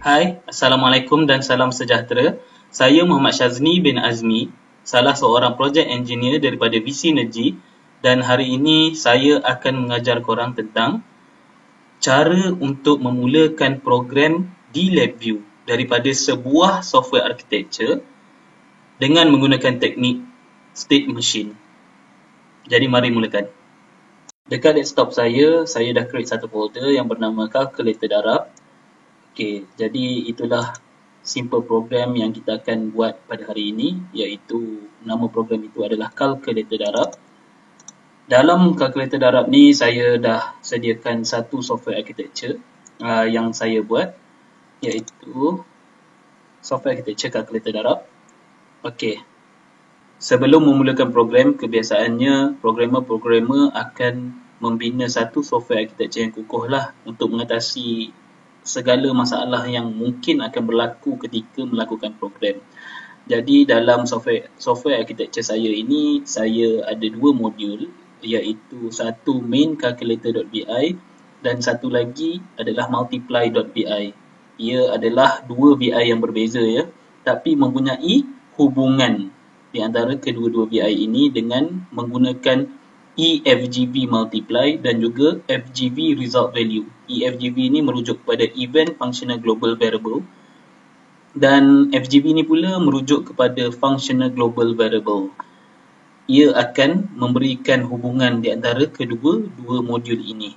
Hai, Assalamualaikum dan salam sejahtera. Saya Muhammad Syazni bin Azmi, salah seorang project engineer daripada VC Energy, dan hari ini saya akan mengajar korang tentang cara untuk memulakan program di LabVIEW daripada sebuah software architecture dengan menggunakan teknik state machine. Jadi mari mulakan. Dekat desktop saya dah create satu folder yang bernama Calculator Darab. Okey, jadi itulah simple program yang kita akan buat pada hari ini, iaitu nama program itu adalah Calculator Darab. Dalam Calculator Darab ni saya dah sediakan satu software architecture yang saya buat, iaitu software architecture Calculator Darab. Okey. Sebelum memulakan program, kebiasaannya programmer akan membina satu software architecture yang kukuh lah untuk mengatasi segala masalah yang mungkin akan berlaku ketika melakukan program. Jadi dalam software architecture saya ini, saya ada dua modul, iaitu satu main calculator.bi dan satu lagi adalah multiply.bi. Ia adalah dua BI yang berbeza ya, tapi mempunyai hubungan di antara kedua-dua BI ini dengan menggunakan EFGV multiply dan juga FGV result value. EFGV ini merujuk kepada Event Functional Global Variable dan FGV ini pula merujuk kepada Functional Global Variable. Ia akan memberikan hubungan di antara kedua-dua modul ini.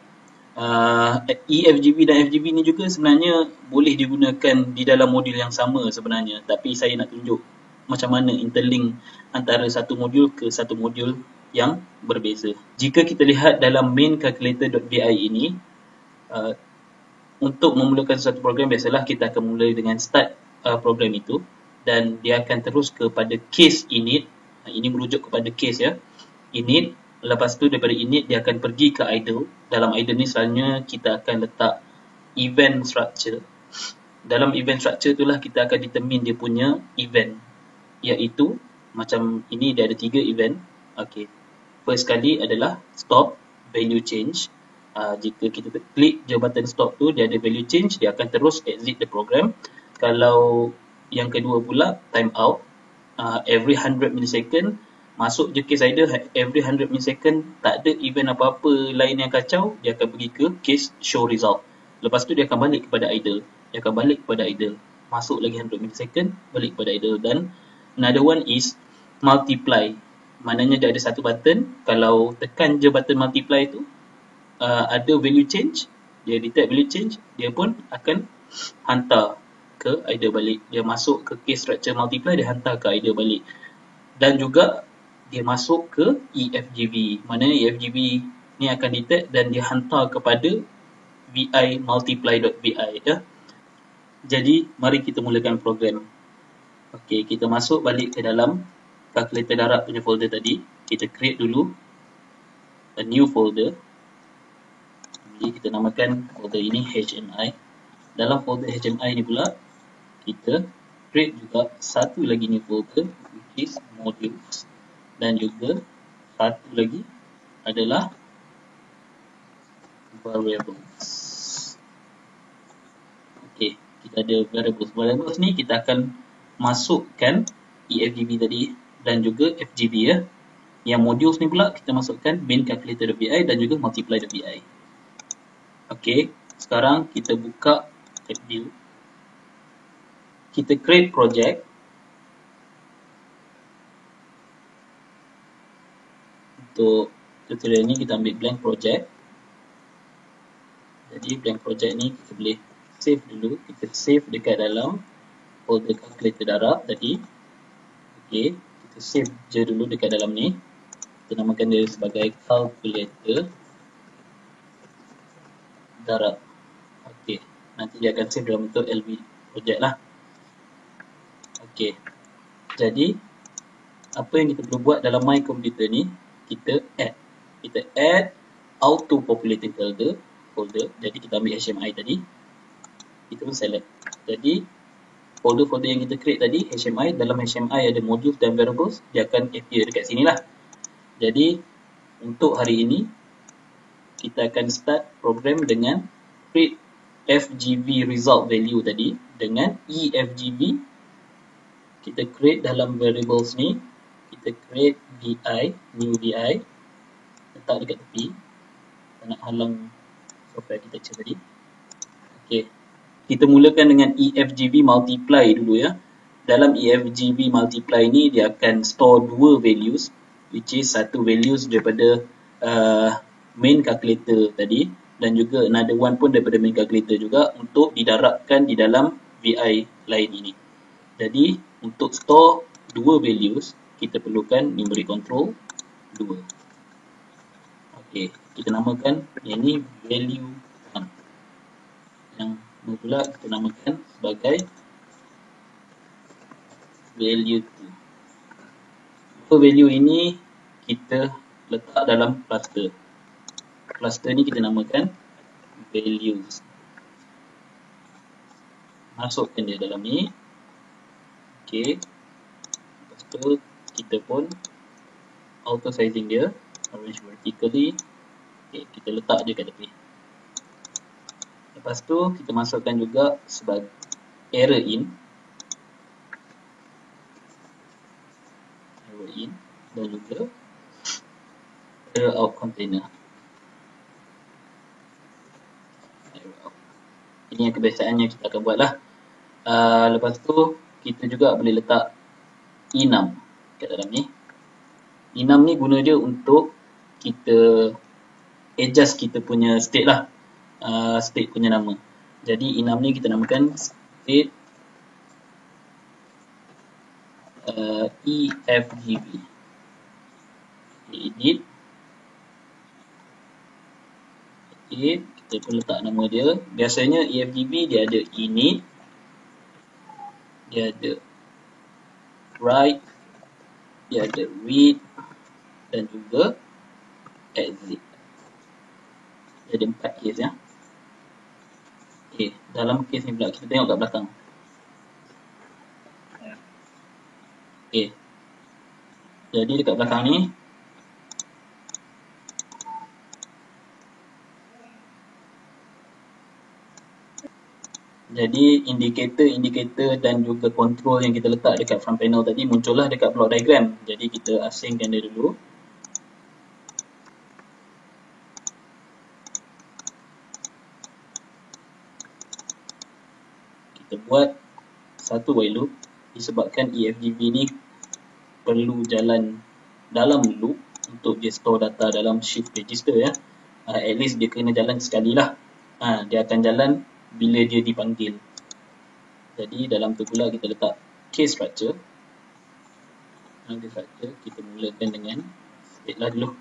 EFGV dan FGV ini juga sebenarnya boleh digunakan di dalam modul yang sama sebenarnya, tapi saya nak tunjuk macam mana interlink antara satu modul ke satu modul yang berbeza. Jika kita lihat dalam main calculator.bi ini, untuk memulakan satu program, biasalah kita akan mula dengan start program itu dan dia akan terus kepada case init. Ini merujuk kepada case ya, init. Lepas tu daripada init dia akan pergi ke idle. Dalam idle ni selalunya kita akan letak event structure. Dalam event structure itulah kita akan determine dia punya event, iaitu macam ini dia ada 3 event. Okey. First kali adalah stop, value change. Jika kita klik je button stop tu, dia ada value change, dia akan terus exit the program. Kalau yang kedua pula, time out. Every 100 millisecond, masuk je case idle, every 100 millisecond, tak ada event apa-apa lain yang kacau, dia akan pergi ke case show result. Lepas tu dia akan balik kepada idle. Dia akan balik kepada idle. Masuk lagi 100 millisecond, balik kepada idle. Dan another one is multiply. Maknanya dia ada satu button, kalau tekan je button multiply tu, ada value change, dia detect value change, dia pun akan hantar ke idle balik. Dia masuk ke case structure multiply, dia hantar ke idle balik. Dan juga dia masuk ke EFGV. Maknanya EFGV ni akan detect dan dia hantar kepada VI multiply.vi ya. Jadi mari kita mulakan program. Okey, kita masuk balik ke dalam Calculator Darab punya folder tadi. Kita create dulu a new folder. Jadi kita namakan folder ini HMI. Dalam folder HMI ni pula kita create juga satu lagi new folder, which is modules, dan juga satu lagi adalah variables. Okey, kita ada variables. Variables ni kita akan masukkan EFGV tadi dan juga FGV ya. Yang modules ni pula kita masukkan main calculator.bi dan juga multiply.bi. Okey, sekarang kita buka LabVIEW. Kita create project. Untuk tutorial ni kita ambil blank project. Jadi blank project ni kita boleh save dulu. Kita save dekat dalam folder Calculator Darab tadi. Okey, kita save je dulu dekat dalam ni. Kita namakan dia sebagai Calculator Darab. Okey, nanti dia akan save dalam bentuk LV project lah. Okey, jadi apa yang kita perlu buat dalam My Computer ni, kita add auto populating folder. Jadi kita ambil HMI tadi, kita pun select. Jadi folder-folder yang kita create tadi, HMI, dalam HMI ada modules dan variables, dia akan appear dekat sini lah. Jadi untuk hari ini kita akan start program dengan create FGV result value tadi dengan EFGV, kita create dalam variables ni, kita create VI, new VI, letak dekat tepi, tak nak halang software architecture tadi. Okay, kita mulakan dengan EFGV multiply dulu ya. Dalam EFGV multiply ni dia akan store dua values, which is satu values daripada main calculator tadi dan juga another one pun daripada main calculator juga untuk didarabkan di dalam VI lain ini. Jadi untuk store dua values kita perlukan memory control 2. Okey, kita namakan yang ni value 1. Yang ni pula kita namakan sebagai value 2. Dua value ini kita letak dalam cluster. Cluster ni kita namakan values. Masukkan dia dalam ni. Okey. Lepas tu kita pun auto sizing dia, arrange vertically. Okey, kita letak dia kat tepi. Lepas tu kita masukkan juga sebagai error in dan juga error out container. Ini yang kebiasaannya kita akan buat lah. Lepas tu kita juga boleh letak enum kat dalam ni. Enum ni guna dia untuk kita adjust kita punya state lah, state punya nama. Jadi enum ni kita namakan state EFGV. Edit. Okay, kita pun letak nama dia. Biasanya EFGV dia ada init, dia ada write, dia ada read dan juga exit. Dia ada 4 case ya. Okay, dalam case ni pula kita tengok kat belakang. Okay, jadi dekat belakang ni jadi indikator dan juga control yang kita letak dekat front panel tadi muncullah dekat block diagram. Jadi kita asingkan dia dulu. Kita buat satu while loop disebabkan EFGV ni perlu jalan dalam loop untuk dia store data dalam shift register ya. At least dia kena jalan sekali lah. Dia akan jalan bila dia dipanggil. Jadi dalam tu pula kita letak case structure. Dalam case structure kita mulakan dengan state lah dulu.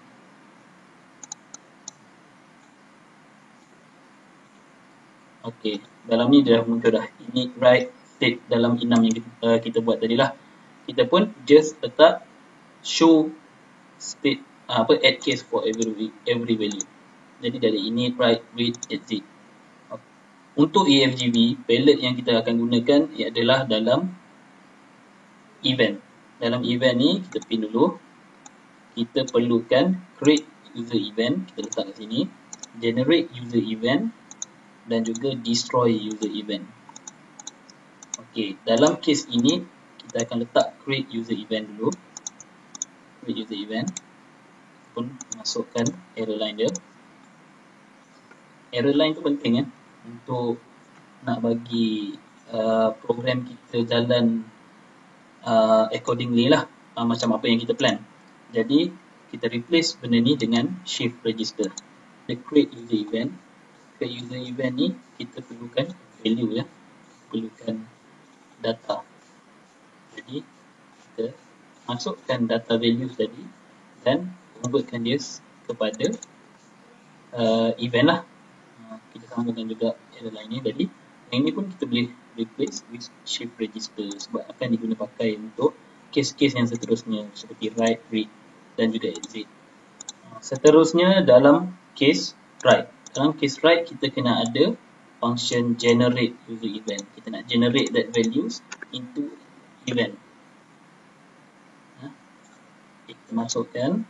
Okey, dalam ni dah muncul dah init, write, state dalam enum yang kita buat tadi lah. Kita pun just letak show state add case for every value. Jadi dari init, write, read, exit. Untuk EFGV, palette yang kita akan gunakan adalah dalam event. Dalam event ni kita pin dulu. Kita perlukan create user event, kita letak kat sini, generate user event dan juga destroy user event. Okey, dalam case ini kita akan letak create user event dulu. Create user event. Pun masukkan error line dia. Error line tu penting ya, untuk nak bagi program kita jalan accordingly lah, macam apa yang kita plan. Jadi kita replace benda ni dengan shift register. The create user event. Create user event ni kita perlukan value ya, perlukan data. Jadi kita masukkan data values tadi dan convertkan dia kepada event lah. Kita sambungkan juga error line ni tadi. Yang ni pun kita boleh replace with shift register sebab akan diguna pakai untuk case-case yang seterusnya seperti write, read dan juga exit. Seterusnya dalam case write. Dalam case write kita kena ada function generate user event. Kita nak generate that values into event. Kita masukkan,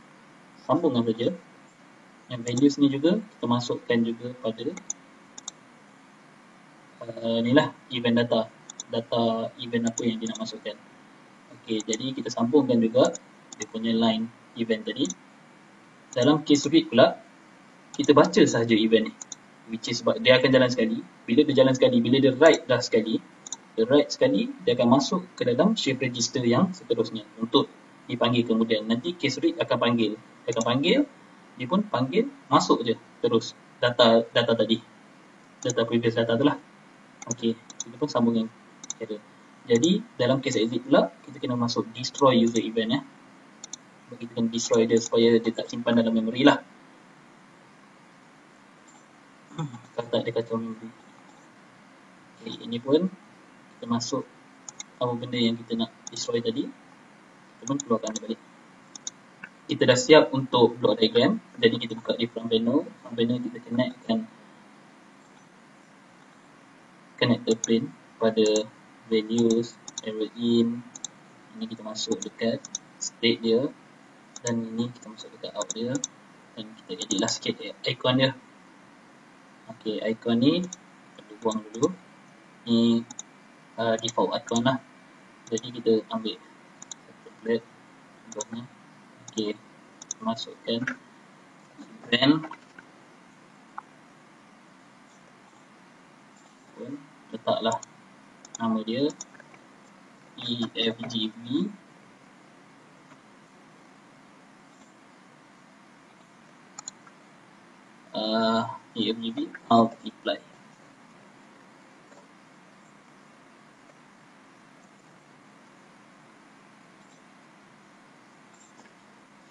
sambungkan saja. Yang values ni juga kita masukkan juga pada inilah event data event apa yang dia nak masukkan. Okey, jadi kita sambungkan juga dia punya line event tadi. Dalam case read pula, kita baca sahaja event ni, which is dia akan jalan sekali. Bila dia jalan sekali, bila dia write dah sekali, dia akan masuk ke dalam shift register yang seterusnya untuk dipanggil kemudian. Nanti case read akan panggil, dia pun panggil, masuk je terus data tadi, data previous data tu lah. Okey, kita pun sambung yang error. Jadi dalam case exit pula, kita kena masuk destroy user event ya. Kita kena destroy dia supaya dia tak simpan dalam memori lah. Kalau dia kacau memori. Okay, ini pun kita masuk apa benda yang kita nak destroy tadi, kita pun keluarkan dia balik. Kita dah siap untuk block diagram. Jadi kita buka di front panel kita connectkan connector pin pada values, error in. Ini kita masuk dekat state dia, dan ini kita masuk dekat out dia, dan kita edit lah sikit icon dia. Okey, icon ni kita buang dulu. Ni default icon lah. Jadi kita ambil template contohnya. Okey, masukkan event, letaklah nama dia EFGV. EFGV multiply.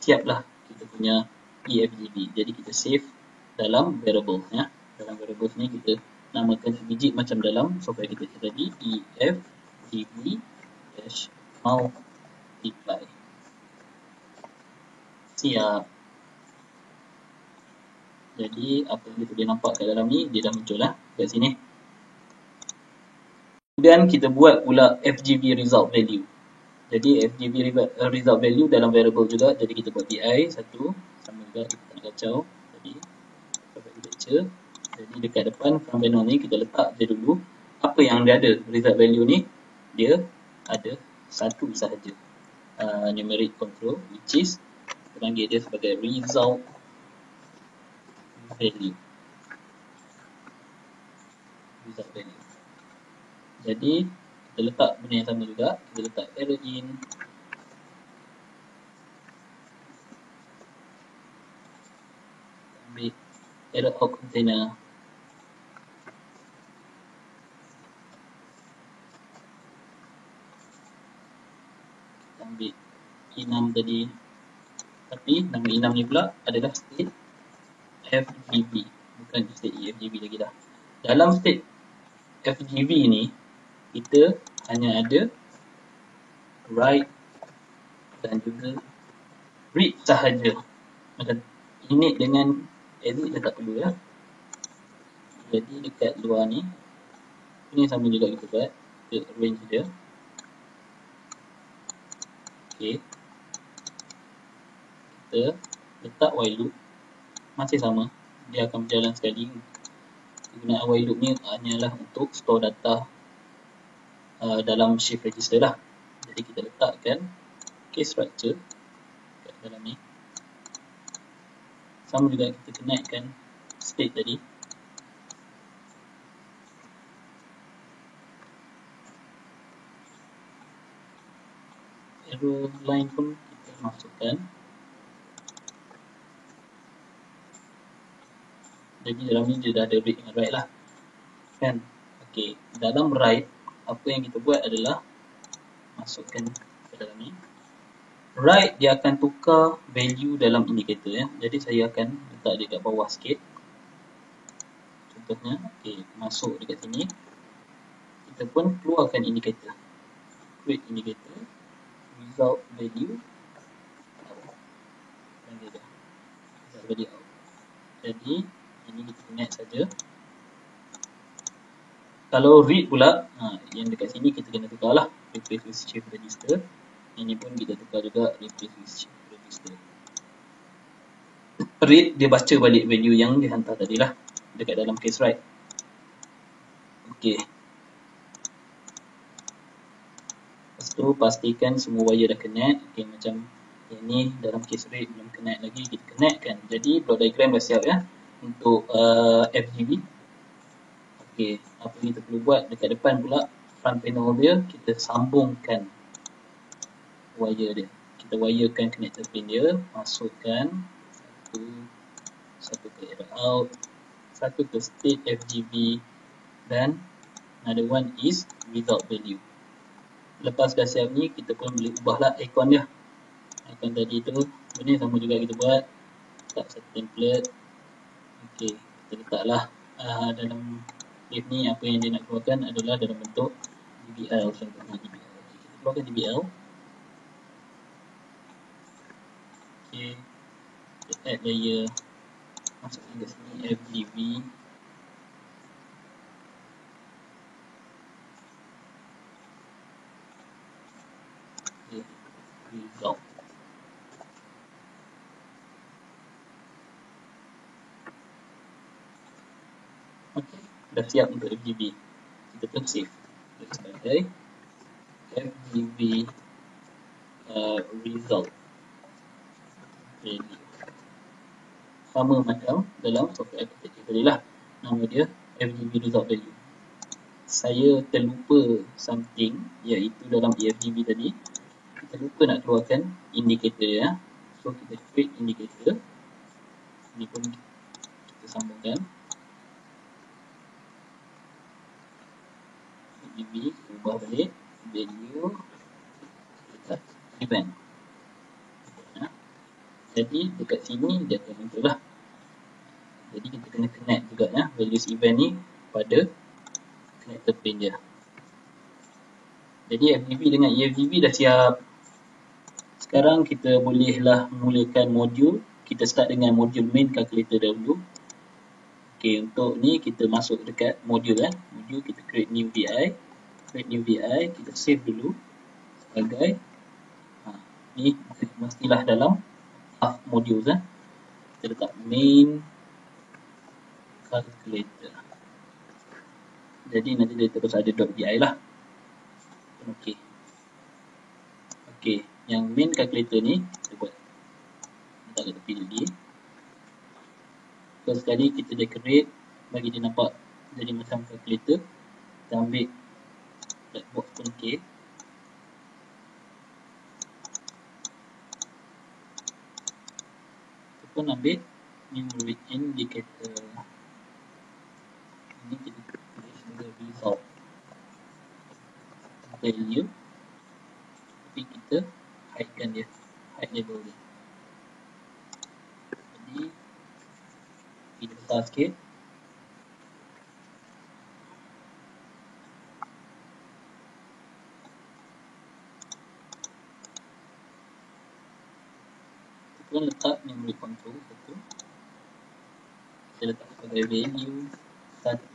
Siaplah kita punya EFGV. Jadi kita save dalam variable ya. Dalam variable ni kita namakan sebiji macam dalam software kita tadi, EFGV-multiply. Siap. Jadi apa yang kita boleh nampak kat dalam ni, dia dah muncul lah kat sini. Kemudian kita buat pula FGV result value. Jadi FGV result value dalam variable juga. Jadi kita buat BI satu, sama juga kita tak kacau. Jadi kita buat lecture. Jadi dekat depan front panel ni kita letak je dulu apa yang dia ada. Result value ni dia ada satu sahaja, numeric control, which is kita panggil dia sebagai result value. Jadi kita letak benda yang sama juga. Kita letak error in, ambil error out container, kita ambil enum tadi, tapi nama enum ni pula adalah state FGV, bukan state EFGV lagi dah. Dalam state FGV ni kita hanya ada write dan juga read sahaja. Macam init dengan edit dah tak perlu ya. Jadi dekat luar ni, ini sama juga kita buat, kita arrange dia. Okey, kita letak while loop, masih sama, dia akan berjalan sekali. Kegunaan while loop ni hanyalah untuk store data dalam shift register lah. Jadi kita letakkan case structure kat dalam ni. Sama juga kita connectkan state tadi. Error line pun kita masukkan. Jadi dalam ni dia dah ada read dengan write lah, kan? Okey, dalam write apa yang kita buat adalah masukkan ke dalam ni. Write dia akan tukar value dalam indicator ya. Jadi saya akan letak dia kat bawah sikit. Contohnya, okey, masuk dekat sini. Kita pun keluarkan indicator. Create indicator, result value out. Result value out. Jadi ini kita connect saja. Kalau read pula, yang dekat sini kita kena tukar lah, replace with shift register. Ini pun kita tukar juga, replace with shift register. Read dia baca balik value yang dihantar tadi lah dekat dalam case write. Okey. Lepas tu pastikan semua wire dah connect. Okey, macam yang ni dalam case rate belum connect lagi, kita connect kan. Jadi block diagram dah siap ya untuk FGB. Okey, apa yang kita perlu buat dekat depan pula, front panel dia, kita sambungkan wire dia. Kita wirekan connector pin dia, masukkan satu ke error out, satu ke state FGB, dan another one is result value. Lepas dah siap ni, kita pun boleh ubahlah icon dia. Icon tadi tu, benda sama juga kita buat. Letak satu template. Okey, kita letaklah dalam div ni apa yang dia nak keluarkan adalah dalam bentuk DBL. Contohnya DBL. Okay, kita keluarkan DBL. Okey, kita add layer. Masukkan ke sini FGB. Okay, result. Okey, dah siap untuk FGB. Kita pun save. Sebagai FGB result value. Sama macam dalam software architecture tadi lah. Nama dia FGB result value. Saya terlupa something, iaitu dalam EFGB tadi kita lupa nak keluarkan indikator ya. So kita create indikator. Ini pun kita sambungkan. FGB, ubah balik value dekat event. Jadi dekat sini dia akan muncul lah. Jadi kita kena connect juga ya values event ni pada connector pin dia. Jadi FGB dengan EFGB dah siap. Sekarang kita bolehlah mulakan modul. Kita start dengan modul main calculator dahulu. Okey, untuk ni kita masuk dekat modul kan. Modul kita create new VI. Create new VI, kita save dulu sebagai ni mestilah dalam path modules kan. Kita letak main calculator. Jadi nanti dia terus ada .vi lah. Okey. Okey, yang main calculator ni kita buat. Letak kat tepi lagi. First sekali kita decorate bagi dia nampak jadi macam calculator. Kita ambil black box pun okey. Kita pun ambil numeric indicator. Ini kita tulis sebagai result value, tapi kita hidekan dia, hide label dia. Jadi kita besar sikit. Kita pun letak memory control satu. Kita letak sebagai value satu.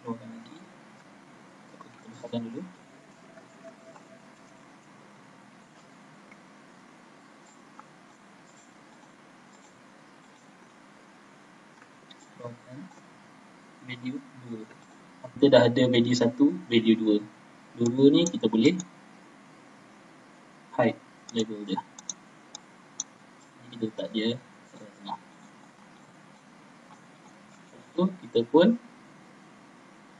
Keluarkan lagi. Kita besarkan dulu. Keluarkan value 2. Kita dah ada value 1, value 2. Dua ni kita boleh hide label dia. Jadi kita letak dia kat tengah. Lepas tu kita pun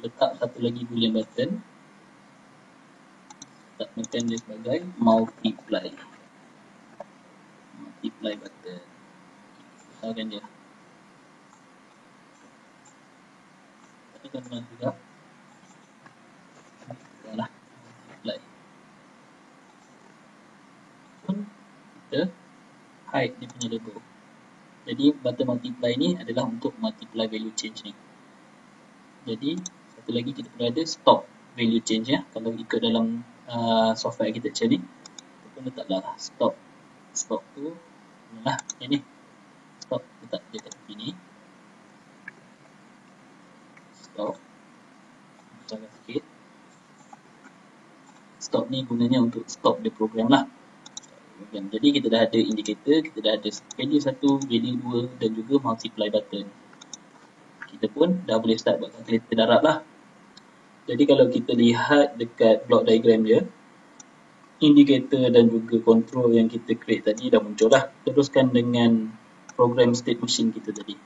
letak satu lagi boolean button. Letakkan dia sebagai multiply. Multiply button. Besarkan dia. Tekan benar juga. Lah, multiply. Pun kita hide dia punya label. Jadi button multiply ni adalah untuk multiply value change ni. Jadi satu lagi kita perlu ada stop value change ya. Kalau ikut dalam software architecture ni, kita pun letaklah stop. Stop tu inilah ini. Stop letak dia kat tepi ni. Stop. Besarkan sikit. Stop ni gunanya untuk stop the program lah. Jadi kita dah ada indicator, kita dah ada value 1, value 2 dan juga multiply button. Kita kita pun dah boleh start buat kalkulator darab lah. Jadi kalau kita lihat dekat block diagram dia, indikator dan juga control yang kita create tadi dah muncul lah. Teruskan dengan program state machine kita tadi.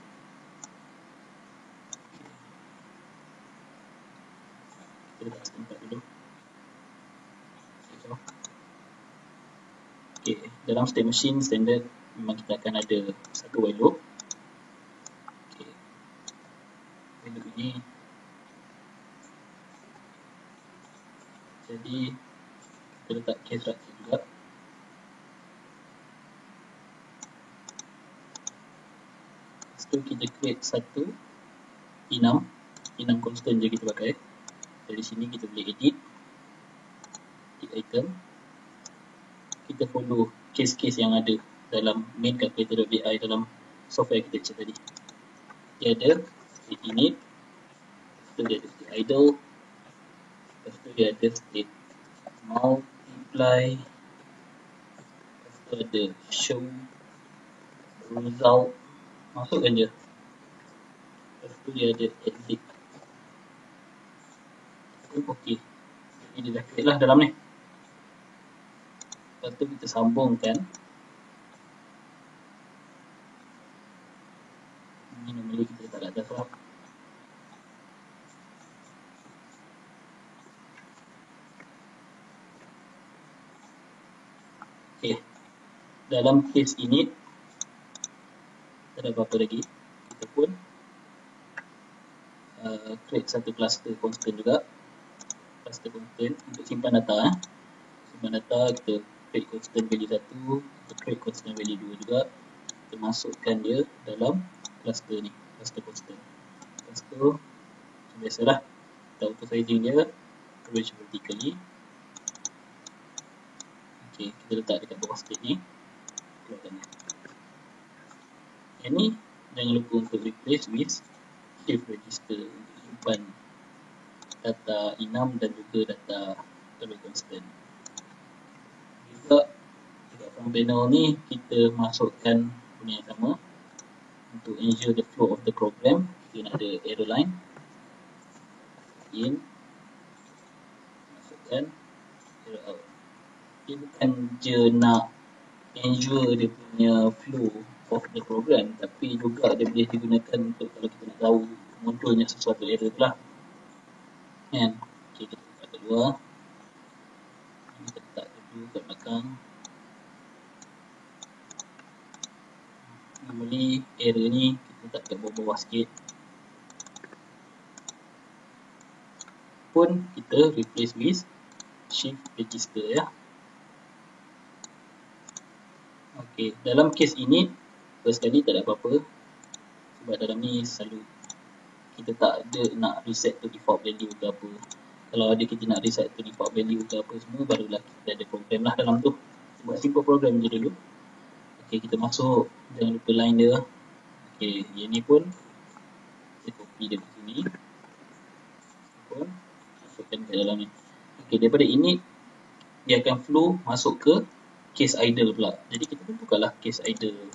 Kita letak setempat dulu. Okay, dalam state machine standard memang kita akan ada satu while loop. Okay. While loop ini jadi kita letak case structure juga. Lepas tu kita create satu enum constant je kita pakai. Dari sini kita boleh edit item. Kita follow case-case yang ada dalam main calculator.bi dalam software architecture tadi. Dia ada state init, lepas tu dia ada state idle, lepas tu dia ada state multiply, lepas tu ada show result, masukkan je. Lepas tu dia ada exit. Okey, jadi dia dah create lah dalam ni. Lepas tu kita sambungkan. Ini normally kita letak kat atas lah. Okay, dalam case ini tak ada apa-apa lagi. Kita pun create satu cluster constant juga. Cluster constant untuk simpan data. Simpan data, kita create constant value 1, kita create constant value 2 juga. Kita masukkan dia dalam cluster ni, cluster constant. Lepas tu biasalah kita auto sizing dia, arrange vertically. Okay, kita letak dekat bawah state ni, keluarkan dia. Yang ni jangan lupa untuk replace with shift register untuk simpan data enum dan juga data array constant. Juga dekat front panel ni kita masukkan benda yang sama untuk ensure the flow of the program. Kita nak ada error line in, masukkan error out. Dia bukan je nak ensure dia punya flow of the program, tapi juga dia boleh digunakan untuk kalau kita nak tahu munculnya sesuatu error tu lah. Kan? Okay, kita letak kat luar, kita letak dulu kat belakang. Normally error ni kita letak kat bawah-bawah sikit. Pun kita replace with shift register ya. Okay, dalam case ini first kali tak ada apa-apa, sebab dalam ni selalu kita tak ada nak reset to default value ke apa. Kalau ada kita nak reset to default value ke apa semua, barulah kita ada program lah dalam tu. Buat simple program je dulu. Okay, kita masuk, jangan lupa line dia. Okay, yang ni pun kita copy dia ke sini, pun masukkan ke dalam ni. Okay, daripada ini dia akan flow masuk ke case idle pula. Jadi kita pun bukalah case idle.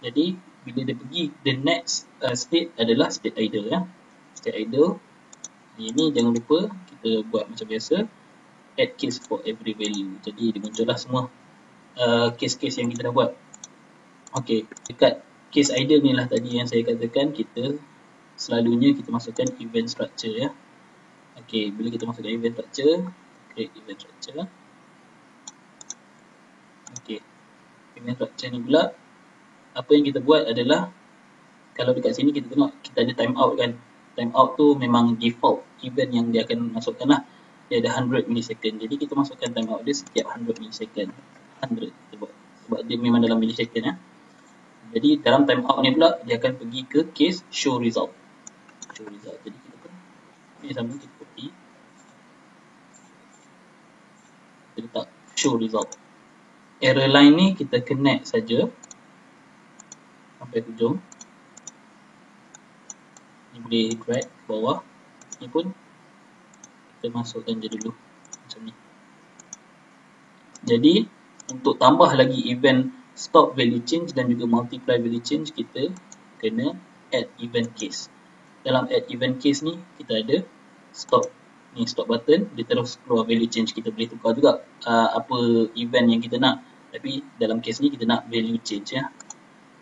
Jadi bila dia pergi, the next state adalah state idle ya. State idle. Ini jangan lupa kita buat macam biasa, add case for every value. Jadi dia muncullah semua case-case yang kita dah buat. Okey, dekat case idle ni lah tadi yang saya katakan, kita selalunya kita masukkan event structure ya. Okey, bila kita masukkan event structure, create event structure. Okey, event structure ni pula apa yang kita buat adalah, kalau dekat sini kita tengok kita ada timeout kan. Timeout tu memang default event yang dia akan masukkan lah. Dia ada 100 millisecond. Jadi kita masukkan timeout dia setiap 100 millisecond. 100 kita buat. Sebab dia memang dalam millisecond ya. Jadi dalam timeout ni pula dia akan pergi ke case show result. Show result. Jadi kita pun ini sama, kita copy. Kita letak show result. Error line ni kita connect saja sampai hujung. Ni boleh drag ke bawah. Ni pun kita masukkan je dulu macam ni. Jadi untuk tambah lagi event stop value change dan juga multiply value change, kita kena add event case. dalam add event case ni kita ada stop. Ni stop button, dia terus keluar value change. Kita boleh tukar juga apa event yang kita nak. Tapi dalam case ni kita nak value change ya.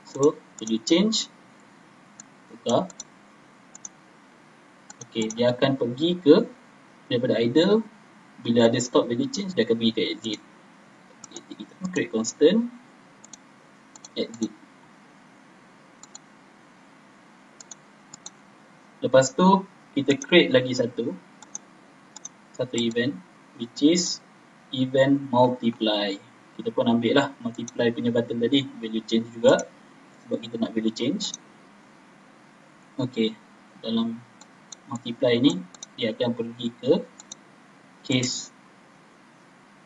So value change, tukar. Okey, dia akan pergi ke daripada idle. Bila ada stop value change, dia akan pergi ke exit. Kita create constant exit. Lepas tu kita create lagi satu event, which is event multiply. Kita pun ambil lah multiply punya button tadi, value change juga, sebab kita nak value change. Okey, dalam multiply ni dia akan pergi ke case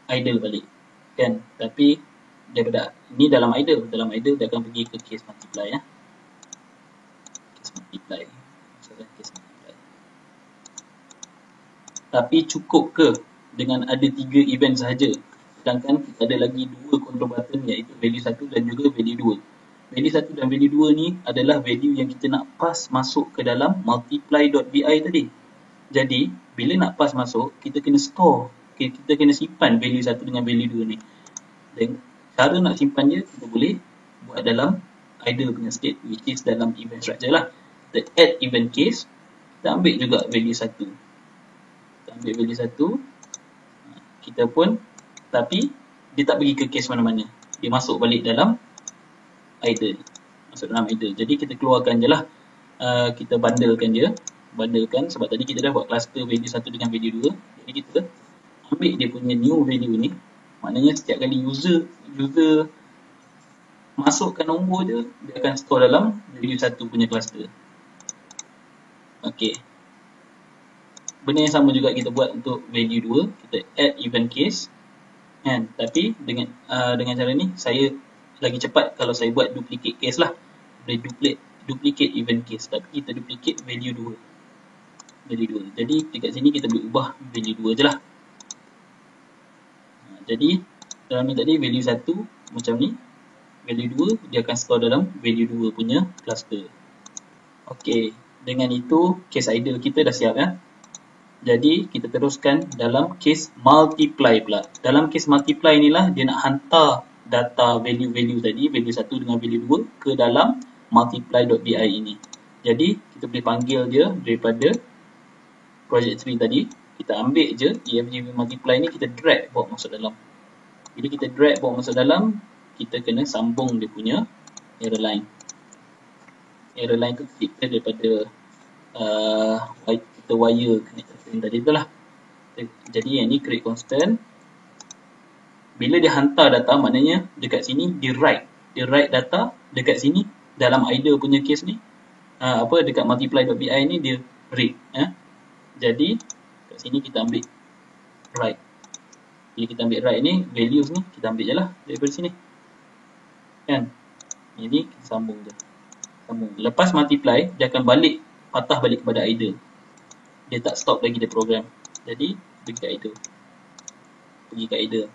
idle balik kan. Tapi daripada ini dalam idle dia akan pergi ke case multiply ya. Case multiply. Tapi cukup ke dengan ada 3 event sahaja? Sedangkan kita ada lagi 2 control button, iaitu value 1 dan juga value 2. Value 1 dan value 2 ni adalah value yang kita nak pass masuk ke dalam multiply.vi tadi. Jadi bila nak pass masuk, kita kena store, kita kena simpan value 1 dengan value 2 ni. Dan cara nak simpan dia, kita boleh buat dalam idle punya state, which is dalam event structure lah. Kita add event case, kita ambil juga value 1. Ambil value 1, kita pun, tapi dia tak pergi ke case mana-mana, dia masuk balik dalam idle, jadi kita keluarkan je lah, kita bundlekan dia, sebab tadi kita dah buat cluster value 1 dengan value 2. Jadi kita ambil dia punya new value ni, maknanya setiap kali user masukkan nombor je, dia akan store dalam value 1 punya cluster. Okey, benda yang sama juga kita buat untuk value 2. Kita add event case kan? Tapi dengan cara ni saya lagi cepat kalau saya buat duplicate case lah. Boleh duplicate event case, tapi kita duplicate value 2. Jadi dekat sini kita boleh ubah value 2 je lah. Jadi dalam ni tadi value 1 macam ni, value 2 dia akan store dalam value 2 punya cluster. Okey, dengan itu case idle kita dah siap ya. Jadi kita teruskan dalam case multiply pula. Dalam case multiply inilah dia nak hantar data value-value tadi, value 1 dengan value 2 ke dalam multiply.vi ini. Jadi kita boleh panggil dia daripada project tree tadi. Kita ambil je EFGV multiply ni, kita drag bawa masuk dalam. Bila kita drag bawa masuk dalam, kita kena sambung dia punya error line. Error line tu kita daripada kita wire connector tadi tu lah. Jadi yang ni create constant. Bila dia hantar data, maknanya dekat sini dia write data, dekat sini dalam idle punya case ni dekat multiply.vi ni dia read ya. Jadi kat sini kita ambil write. Bila kita ambil write ni, values ni kita ambil je lah daripada sini kan. Ini kita sambung je. Lepas multiply, dia akan patah balik kepada idle. Dia tak stop lagi dia program. Jadi pergi ke idle.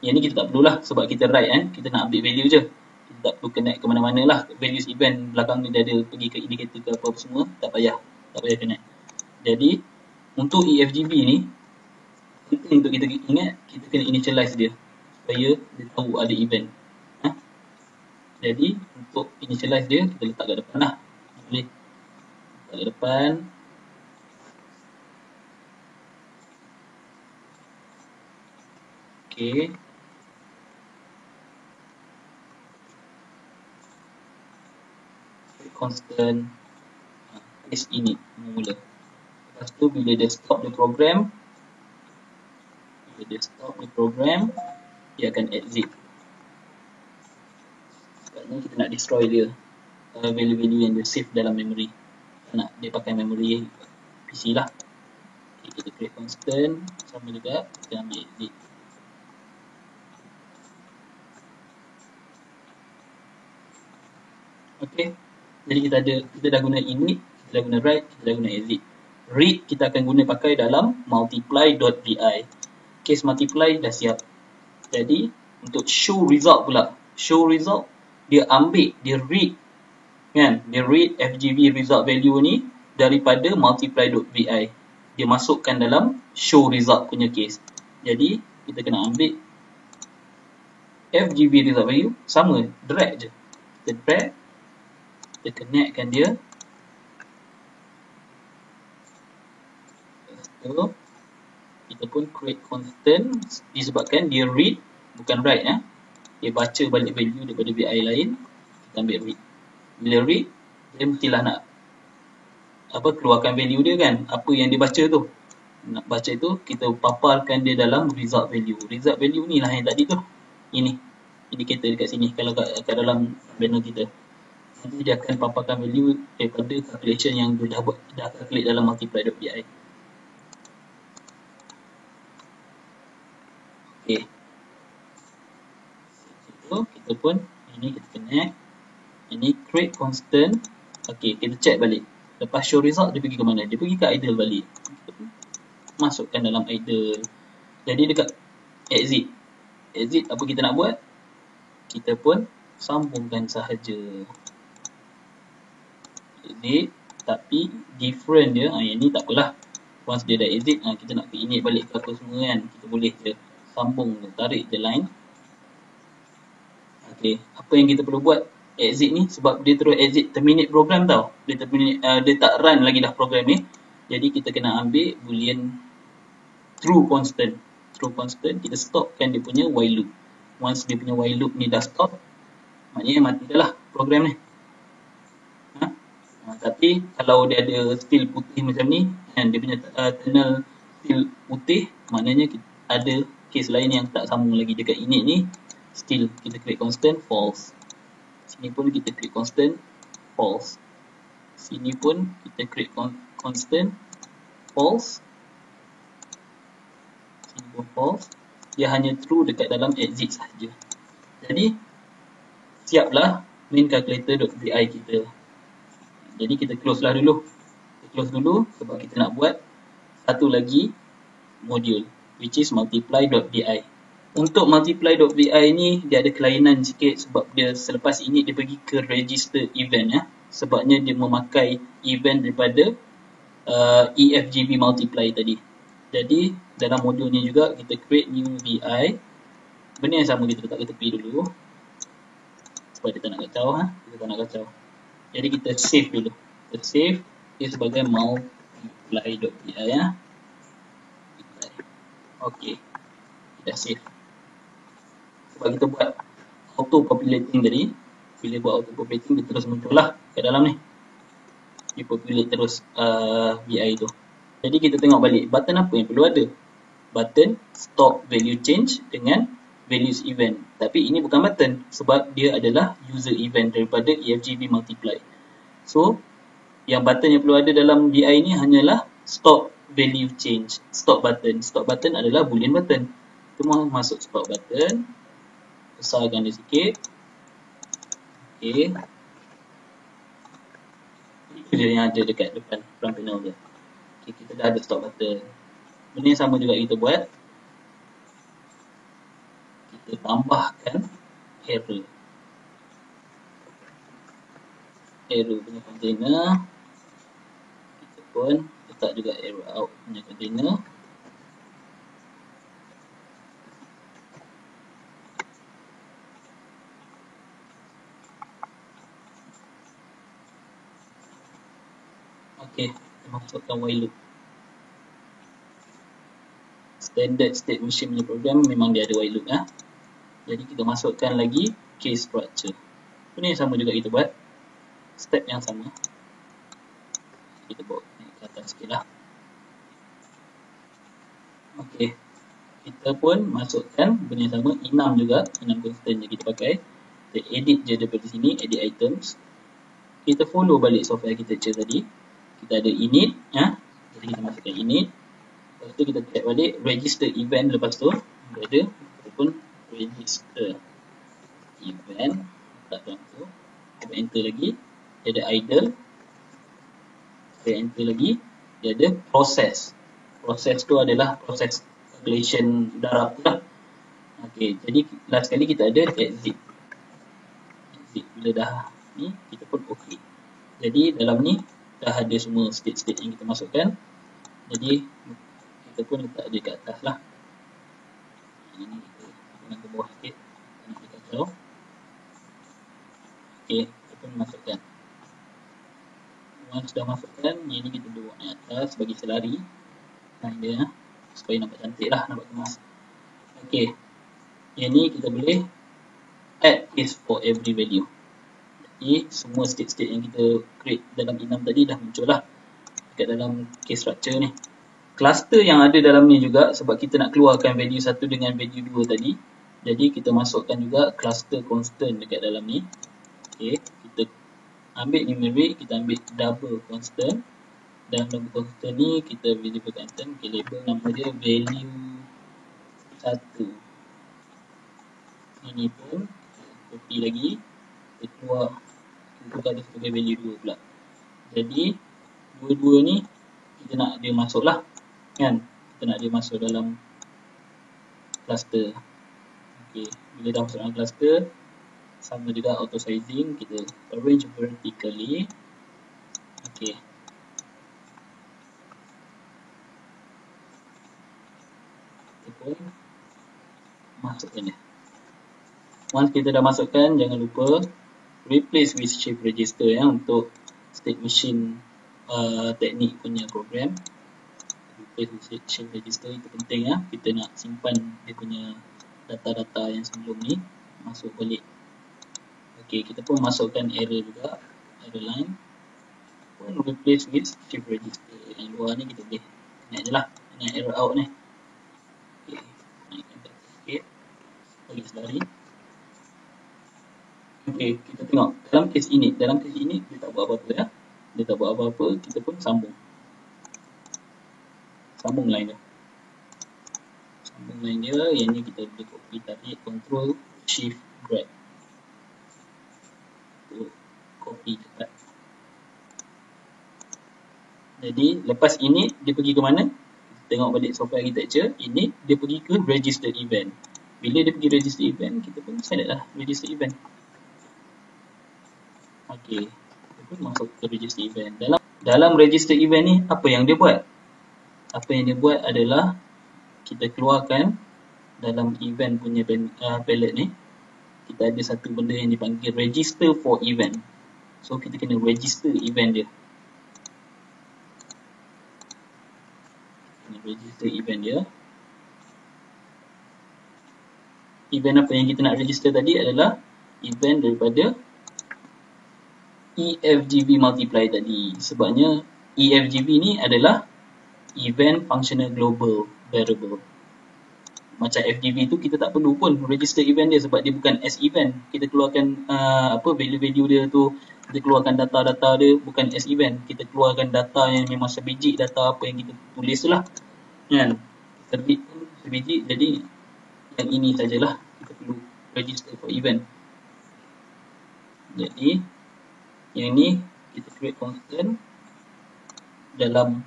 Yang ni kita tak perlulah sebab kita write kan, kita nak ambil value je. Kita tak perlu connect ke mana-mana lah. Values event belakang ni dia ada pergi ke indicator ke apa semua, tak payah connect. Jadi untuk EFGV ni penting untuk kita ingat, kita kena initialize dia supaya dia tahu ada event. Jadi untuk initialize dia, kita letak kat depan lah. Boleh letak kat depan. Okey. Constant case init mula. Lepas tu bila dia stop the program, dia akan exit. Sebabnya kita nak destroy dia value-value yang dia save dalam memory. Nak dia pakai memory PC lah. Okay, kita create constant, sama juga kita ambil exit. Okay, jadi kita dah guna init, kita dah guna write, kita dah guna exit. Read kita akan guna pakai dalam multiply.vi. Case multiply dah siap. Jadi untuk show result pula, dia read kan, dia read FGV result value ni, daripada multiply.vi. Dia masukkan dalam show result punya case. Jadi kita kena ambil FGV result value, sama, drag je. Kita drag, kita connectkan dia. So, kita pun create constant disebabkan dia read bukan write ya. Dia baca balik value daripada VI lain. Kita ambil read. Bila read, dia mestilah nak keluarkan value dia kan. Apa yang dia baca tu. Nak baca tu, kita paparkan dia dalam result value. Result value ni lah yang tadi tu. Ini indikator dekat sini kalau kat dalam panel kita. Nanti dia akan paparkan value daripada calculation yang dia dah calculate dalam multiply.vi. Okey. So, kita pun ini kita connect. Ini create constant. Okey, kita check balik. Lepas show result dia pergi ke mana? Dia pergi ke idle balik. Masukkan dalam idle. Jadi dekat exit. Exit apa kita nak buat? Kita pun sambungkan sahaja. Exit. Tapi different dia. Yang ni tak apalah. Once dia dah exit, kita nak ke init balik ke apa semua kan. Kita boleh je sambung, tarik je line. Okay. Apa yang kita perlu buat? Exit ni sebab dia terus exit terminate program tau. Dia terminate, dia tak run lagi dah program ni. Jadi kita kena ambil boolean true constant. True constant, kita stopkan dia punya while loop. Once dia punya while loop ni dah stop, maknanya mati dah lah program ni. Tapi kalau dia ada still putih macam ni, kan, dia punya tunnel still putih, maknanya ada case lain yang tak sambung lagi dekat init ni. Still kita create constant false. Sini pun kita create constant false. Sini pun kita create constant false. Sini pun false. Dia hanya true dekat dalam exit sahaja. Jadi siaplah main calculator.vi kita. Jadi kita close lah dulu. Kita close dulu sebab kita nak buat satu lagi modul, which is multiply.vi. Untuk multiply.vi ni dia ada kelainan sikit sebab dia selepas ini dia pergi ke register event ya. Sebabnya dia memakai event daripada EFGB multiply tadi. Jadi dalam modul ni juga kita create new VI. Benda yang sama kita letak ke tepi dulu. Sebab kita nak kacau kita tak nak kacau. Jadi kita save dulu. Kita save dia sebagai multiply.vi ya. Okey. Kita save. Sebab kita buat auto populating tadi. Bila buat auto populating dia terus muncul lah kat dalam ni. Dia populate terus VI tu. Jadi kita tengok balik button apa yang perlu ada. Button stop value change dengan values event. Tapi ini bukan button sebab dia adalah user event daripada EFGB multiply. So yang button yang perlu ada dalam VI ni hanyalah stop value change. Stop button. Stop button adalah boolean button. Kita masuk stop button. Besarkan dia sikit. Okey. Itu je yang ada dekat depan front panel dia. Okay, kita dah ada stop button. Benda yang sama juga kita buat. Kita tambahkan error. Error punya container. Kita pun letak juga error out punya container. Okey, kita masukkan while loop. Standard state machine punya program memang dia ada while loop ya. Jadi kita masukkan lagi case structure. Ini yang sama juga kita buat. Step yang sama. Kita bawa ke atas sikit lah. Okey. Kita pun masukkan benda yang sama. Enam juga. 6 constant je kita pakai. Kita edit je daripada sini. Edit items. Kita follow balik software architecture tadi. Kita ada init ya. Jadi kita masukkan init. Lepas tu kita check balik register event lepas tu. Dia ada ataupun register event. Tak dalam tu. Kita enter lagi. Dia ada idle. Kita enter lagi. Dia ada process. Process tu adalah proses calculation darab tu lah. Okay, jadi last kali kita ada exit. Exit bila dah ni kita pun ok. Jadi dalam ni dah ada semua state-state yang kita masukkan. Jadi kita pun letak dia kat atas lah. Ini kita nak ke bawah sikit, kita nak dia kacau. Okey, kita pun masukkan. Once dah masukkan, ini kita bawa naik atas bagi selari line dia, supaya nampak cantik lah, nampak kemas. Okey, yang ni kita boleh add case for every value. Jadi semua state-state yang kita create dalam enum tadi dah muncul lah dekat dalam case structure ni. Cluster yang ada dalam ni juga, sebab kita nak keluarkan value 1 dengan value 2 tadi, jadi kita masukkan juga cluster constant dekat dalam ni. Okay, kita ambil numeric, kita ambil double constant, dan double constant ni kita variable constant, okay, label nama dia value 1. Ini pun copy lagi, kita keluar, kita tukar dia sebagai value 2 pula. Jadi dua-dua ni kita nak dia masuk lah, kan? Kita nak dia masuk dalam cluster. Okay, bila dah masuk dalam cluster, sama juga auto sizing, kita arrange vertically. Okay, kita pun masukkan dia. Once kita dah masukkan, jangan lupa replace with shift register ya, untuk state machine teknik punya program. Replace with shift register itu penting ya, kita nak simpan dia punya data-data yang sebelum ni masuk balik. Okay, kita pun masukkan error juga, error line pun replace with shift register. Yang luar ni kita boleh naik je lah dengan error out ni. Okay, naikkan sikit bagi selari. Okay, kita tengok dalam case ini dia tak buat apa-apa ya. Dia tak buat apa-apa, kita pun sambung line dia. Sambung line dia, yang ni kita boleh copy, tarik, control, shift, drag. Copy cepat. Jadi lepas ini dia pergi ke mana? Tengok balik software architecture, ini dia pergi ke register event. Bila dia pergi register event, kita pun select lah register event. Okey, kita pun masuk ke register event. Dalam register event ni apa yang dia buat? Apa yang dia buat adalah kita keluarkan dalam event punya palette ni, kita ada satu benda yang dipanggil register for event. So kita kena register event dia. Kena register event dia. Event apa yang kita nak register tadi adalah event daripada EFGV multiply tadi. Sebabnya EFGV ni adalah event functional global variable. Macam FGV tu kita tak perlu pun register event dia, sebab dia bukan as event. Kita keluarkan value-value dia tu, kita keluarkan data-data dia bukan as event. Kita keluarkan data yang memang sebiji, data apa yang kita tulis tu lah, kan? Terbit pun sebiji, jadi yang ini sajalah kita perlu register for event. Jadi yang ni kita create constant dalam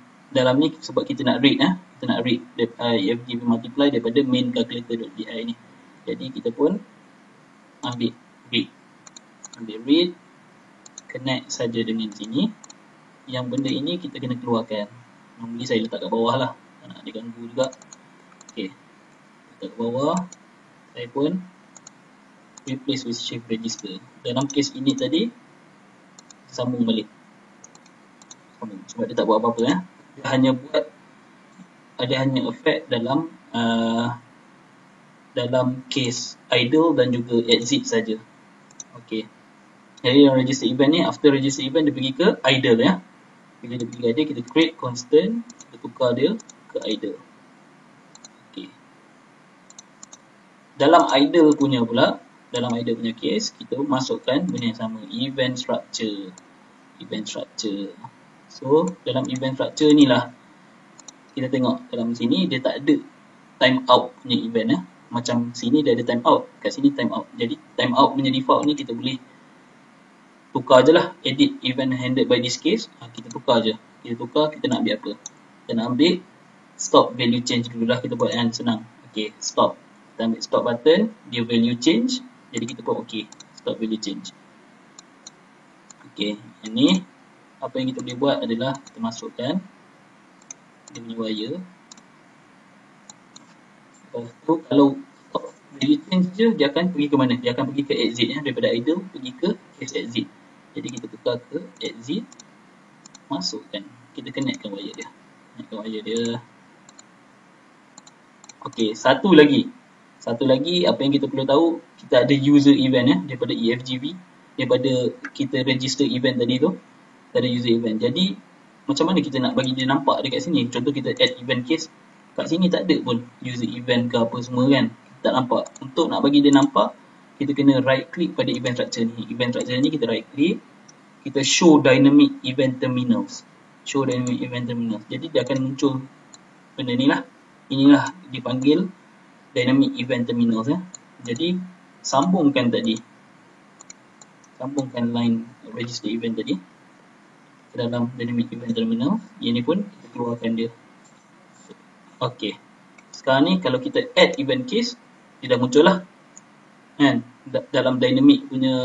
ni, sebab kita nak read kita nak read EFGV multiply daripada main calculator.di ni. Jadi kita pun ambil read, connect saja dengan sini. Yang benda ini kita kena keluarkan. Normally saya letak kat bawah lah, tak nak dia ganggu juga. Okay, letak kat bawah. Saya pun replace with shift register. Dalam case ini tadi sambung balik, sebab dia tak buat apa-apa ya. Dia hanya buat, ada hanya effect dalam case idle dan juga exit saja. Okey. Jadi yang register event ni, after register event dia pergi ke idle ya. Bila dia pergi ke idle, kita create constant, kita tukar dia ke idle. Okey. Dalam idle punya pula, dalam idle punya case, kita masukkan benda yang sama, event structure. So dalam event structure ni lah kita tengok dalam sini dia tak ada time out punya event ya. Macam sini dia ada time out, kat sini time out. Jadi time out punya default ni kita boleh tukar je lah, edit event handled by this case. Kita tukar je, kita nak ambil apa? Kita nak ambil stop value change dulu lah, kita buat yang senang. Okay, stop, kita ambil stop button, dia value change. Jadi kita buat okay, stop value change. Okay, yang ni apa yang kita boleh buat adalah kita masukkan dia punya wire. Lepas tu kalau stop value change je, dia akan pergi ke mana? Dia akan pergi ke exit ya, daripada idle pergi ke case exit. Jadi kita tukar ke exit, masukkan, kita connectkan wire dia. Connectkan wire dia. Okey, satu lagi apa yang kita perlu tahu, kita ada user event ya, daripada EFGV, daripada kita register event tadi tu, kita ada user event. Jadi macam mana kita nak bagi dia nampak dekat sini? Contoh kita add event case, kat sini tak ada pun user event ke apa semua kan, tak nampak. Untuk nak bagi dia nampak, kita kena right click pada event structure ni. Event structure ni kita right click, kita show dynamic event terminals. Show dynamic event terminals. Jadi dia akan muncul benda ni lah. Inilah dipanggil dynamic event terminals ya. Jadi sambungkan line register event tadi ke dalam dynamic event terminal. Ini pun kita keluarkan dia. Okey. Sekarang ni kalau kita add event case, dia dah muncul lah. Kan? Dalam dynamic punya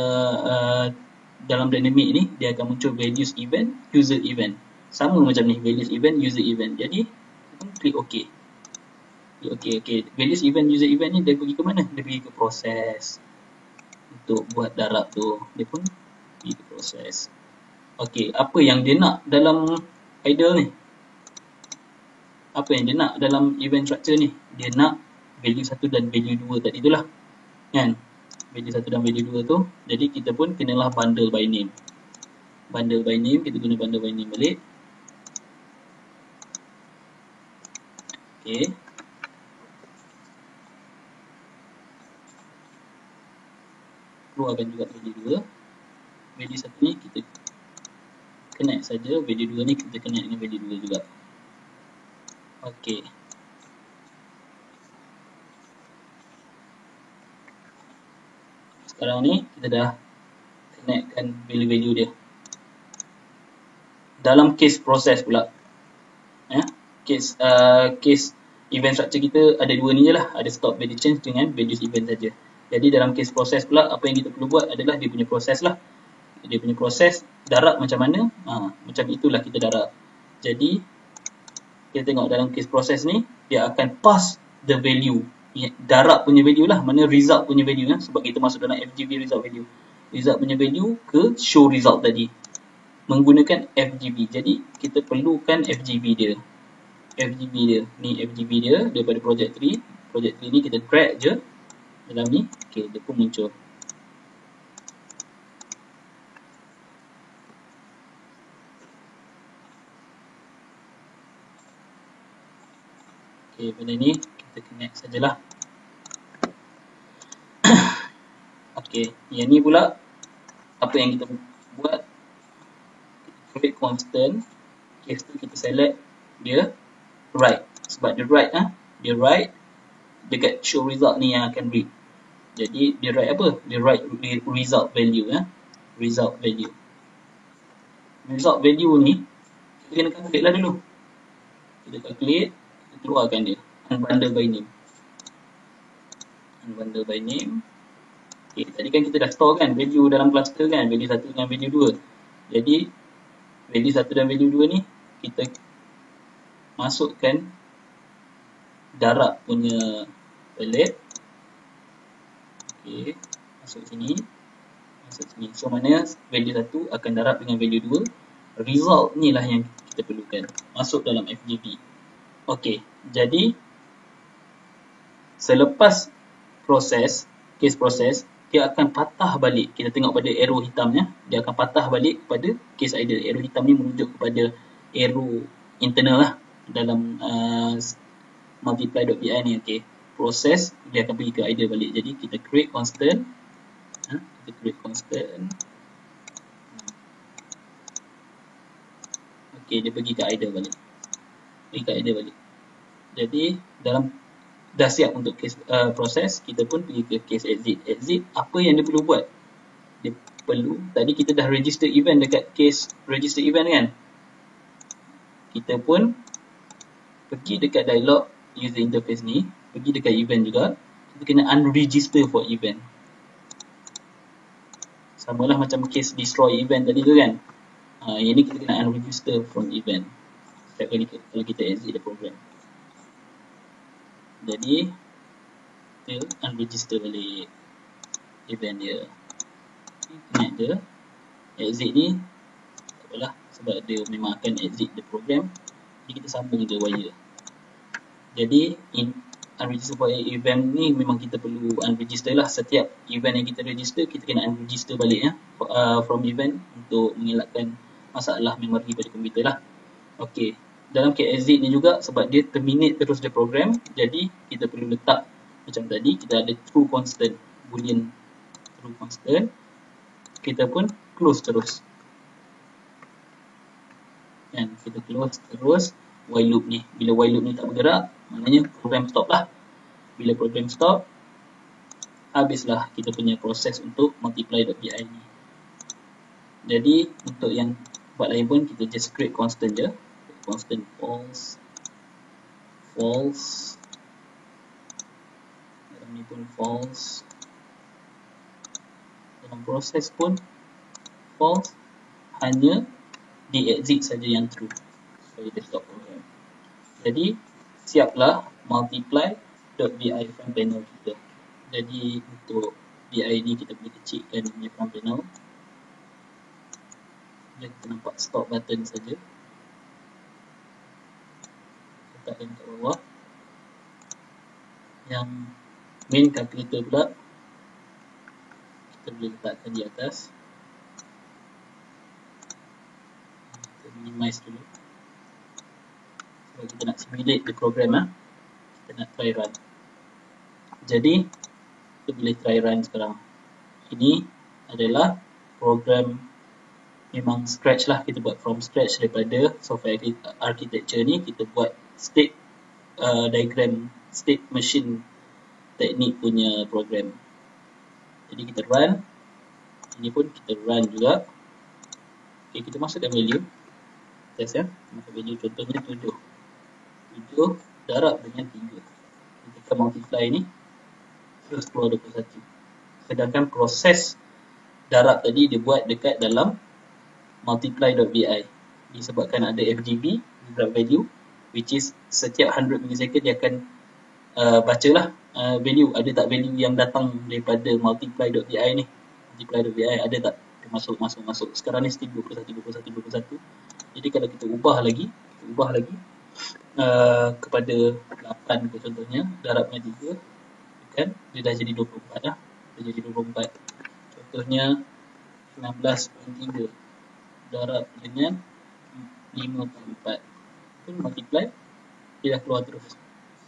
dalam dynamic ni dia akan muncul values event, user event. Sama macam ni, values event, user event. Jadi kita klik OK. Okey. Values event, user event ni dia pergi ke mana? Dia pergi ke proses. Untuk buat darab tu, dia pun pergi ke proses. Okey, apa yang dia nak dalam idle ni? Apa yang dia nak dalam event structure ni? Dia nak value 1 dan value 2 tadi itulah. Kan? Value 1 dan value 2 tu. Jadi kita pun kenalah bundle by name. Bundle by name, kita guna bundle by name balik. Okey. Keluarkan juga value 2. Value 1 ni kita connect saja, value 2 ni kita connect dengan value 2 juga. Okey. Sekarang ni kita dah connectkan value-value dia. Dalam case proses pula. Case event structure kita ada dua ni je lah, ada stop value change dengan values event saja. Jadi dalam case proses pula, apa yang kita perlu buat adalah dia punya proses lah. Dia punya proses darab macam mana, macam itulah kita darab. Jadi kita tengok dalam case proses ni, dia akan pass the value, darab punya value lah, mana result punya value kan? Sebab kita masuk dalam FGV result value. Result punya value ke show result tadi menggunakan FGV. Jadi kita perlukan FGV dia. Ni FGV dia daripada project tree. Project tree ni kita drag je dalam ni. Okey, dia pun muncul. Okey, benda ni kita connect sajalah. Okey, yang ni pula apa yang kita buat, create constant. Case tu kita select dia right, sebab dia right dia right dekat show result ni yang akan read. Jadi dia write apa? Dia write result value result value. Result value ni kita kena calculate lah dulu. Kita calculate, kita keluarkan dia. Unbundle by name. Unbundle by name. Okay, tadi kan kita dah store kan value dalam cluster kan, value 1 dengan value 2. Jadi value 1 dan value 2 ni kita masukkan darab punya palette. Okey, masuk sini. So mana value 1 akan darab dengan value 2. Result ni lah yang kita perlukan. Masuk dalam FGV. Okey, jadi selepas proses, case proses, dia akan patah balik. Kita tengok pada arrow hitamnya, dia akan patah balik kepada case idle. Arrow hitam ni merujuk kepada arrow internal lah dalam multiply.py ni. Okey, proses dia akan pergi ke idle balik. Jadi kita create constant. Kita create constant. Okey, dia pergi ke idle balik. Jadi dalam dah siap untuk case proses, kita pun pergi ke case exit. Exit apa yang dia perlu buat? Dia perlu, tadi kita dah register event dekat case register event kan. Kita pun pergi dekat dialog user interface ni, pergi dekat event juga. Kita kena unregister for event. Samalah macam case destroy event tadi tu kan. Yang ni kita kena unregister from event setiap kali kalau kita exit the program. Jadi kita unregister balik event dia. Connect dia. Exit ni tak apalah sebab dia memang akan exit the program. Jadi kita sambung je wire. Jadi unregister for event ni memang kita perlu unregister lah. Setiap event yang kita register, kita kena unregister balik ya, from event untuk mengelakkan masalah memori pada komputer lah. Okey, dalam case exit ni juga sebab dia terminate terus the program, jadi kita perlu letak macam tadi, kita ada true constant, boolean true constant. Kita pun close terus. Dan kita close terus while loop ni. Bila while loop ni tak bergerak, maknanya program stop lah. Bila program stop, habislah kita punya proses untuk multiply.py ni. Jadi untuk yang buat lain pun kita just create constant je. Constant false. False. Dalam ni pun false. Dalam proses pun false. Hanya di exit saja yang true. Supaya dia stop program. Jadi siaplah multiply.vi front panel kita. Jadi untuk VI ni kita boleh kecilkan punya front panel. Dan kita nampak stop button saja. Letakkan kat bawah. Yang main calculator pula kita boleh letakkan di atas. Kita minimize dulu. Sebab kita nak simulate the program kita nak try run. Jadi kita boleh try run sekarang. Ini adalah program memang scratch lah, kita buat from scratch daripada software architecture ni. Kita buat state diagram, state machine teknik punya program. Jadi kita run. Ini pun kita run juga. Okay, kita masukkan value. Test ya. Masuk value contohnya 7. 7 darab dengan 3. Kita multiply ni terus keluar 21. Sedangkan proses darab tadi dia buat dekat dalam multiply.vi. Disebabkan ada FGB, grab value, which is setiap 100 millisecond dia akan bacalah value. Ada tak value yang datang daripada multiply.vi ni? Multiply.vi ada tak? Dia masuk. Sekarang ni still 21. Jadi kalau kita ubah lagi kepada 8 ke contohnya, darabnya 3, kan? Dia dah jadi 24 dah. Dia jadi 24. Contohnya 19.3 darab dengan 54. Pun multiply, dia dah keluar terus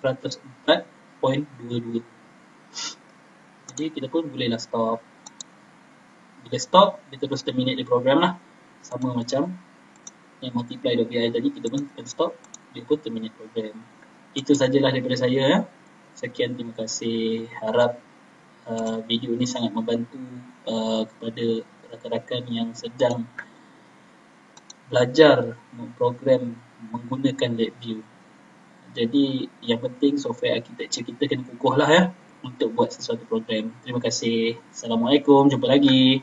104.22. Jadi kita pun bolehlah stop. Bila stop, dia terus terminate the program lah. Sama macam yang multiply.vi tadi, kita pun tekan stop, dia pun terminate program. Itu sajalah daripada saya. Sekian, terima kasih. Harap video ini sangat membantu kepada rakan-rakan yang sedang belajar program menggunakan LabVIEW. Jadi yang penting software architecture kita kena kukuh lah ya untuk buat sesuatu program. Terima kasih. Assalamualaikum. Jumpa lagi.